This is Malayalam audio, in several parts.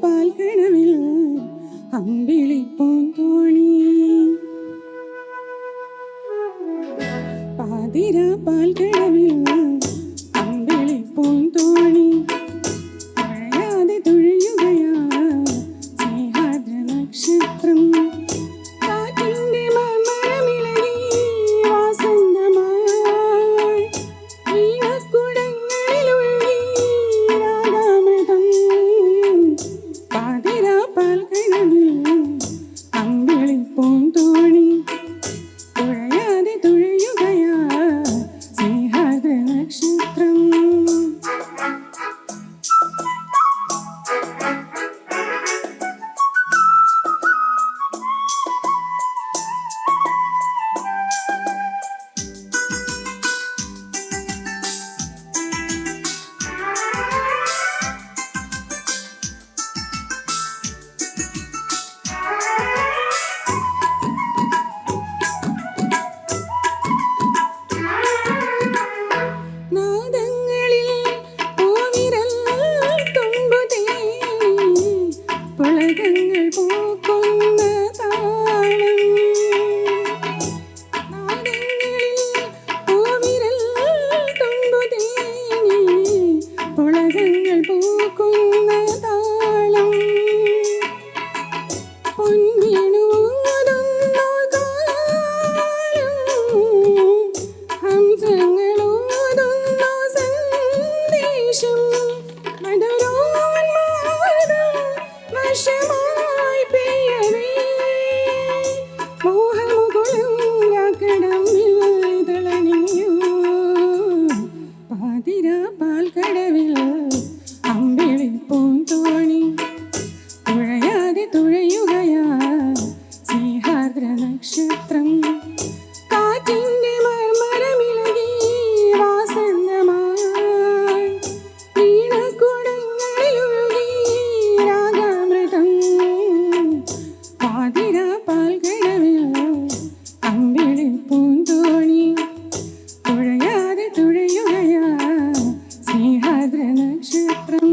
പാൽക്കടവിൽ അമ്പിളിപ്പൂന്തോണി പാതിര പാൽക്കടവിൽ അമ്പിളിപ്പൂന്തോണി തുഴയാതെ തുഴയുകയാ സ്നേഹാദ്ര നക്ഷത്രം കാറ്റിന്റെ മർമരമിളകി വാസന്തമായി വീണക്കുടങ്ങളിലൊഴുകി രാഗാമൃതം പാതിര പാൽക്കടവിൽ അമ്പിളിപ്പൂന്തോണി തുഴയാതെ തുഴയുകയാ സ്നേഹാദ്ര നക്ഷത്രം പുളകങ്ങൾ പൂക്കുന്ന താളം നാദങ്ങളിൽ പൂവിരൽ തുമ്പുതേനി പുളകങ്ങൾ പൂക്കുന്ന താളം പൊൻവീണൂതുന്നു കാലം ഹംസങ്ങളോതുന്നു സന്ദേശം മധുരോന്മാദം വശമായി പെയ്യവേ മോഹമുകുളം കടമ്പിൽ തിളങ്ങിയോ പാതിര പാൽക്കടവിൽ അമ്പിളിപ്പൂന്തോണി തുഴയാതെ തുഴയുകയാ സ്നേഹാദ്ര നക്ഷത്രം കാറ്റിന്റെ മർമരമിളകി വാസന്തമായി വീണക്കുടങ്ങളിലൊഴുകി രാഗാമൃതം പാതിര പാൽക്കടവിൽ അമ്പിളിപ്പൂന്തോണി തുഴയാതെ തുഴയുകയാ സ്നേഹാദ്ര നക്ഷത്രം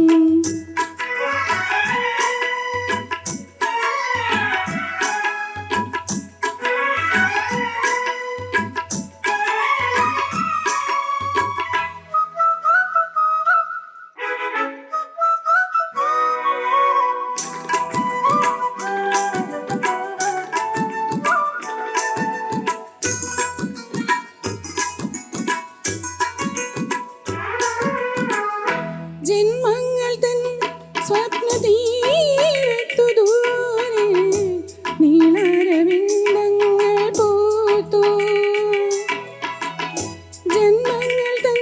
ജന്മങ്ങൾ തൻ സ്വപ്നതീരത്തു ദൂരെ നീളാരവിന്ദങ്ങൾ പൂത്തു ജന്മങ്ങൾ തൻ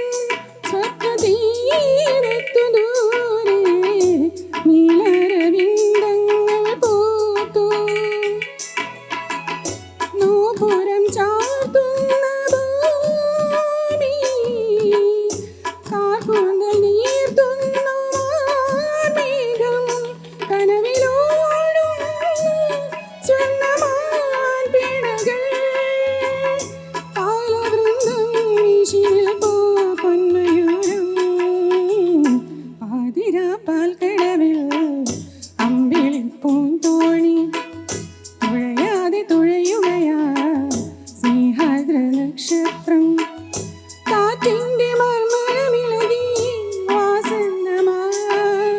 സ്വപ്നതീരത്തു ദൂരെ നീളാരവിന്ദങ്ങൾ പൂത്തു നോപുരം ചാർത്തുന്ന ഭൂമി കാർകൂന്തൽ നീർത്തുന്നു മേഘം കനവിലോടുന്നു സ്വർണ്ണമാൻ പിണകൾ പാലവൃന്ദം വീശിനിൽ പൊന്മയൂരം പാതിര പാൽക്കടവിൽ അമ്പിളിപ്പൂന്തോണി തുഴയാതെ തുഴയുകയാ സ്നേഹാദ്ര നക്ഷത്രം കാറ്റിന്റെ മർമരമിളകി വാസന്തമായി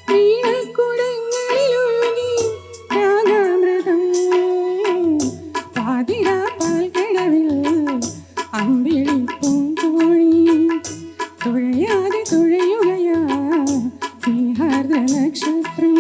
വീണക്കുടങ്ങളിലൊഴുകി രാഗാമൃതം പാതിര പാൽക്കടവിൽ അമ്പിളിപ്പൂന്തോണി തുഴയാതെ തുഴയുകയാ സ്നേഹാദ്ര നക്ഷത്രം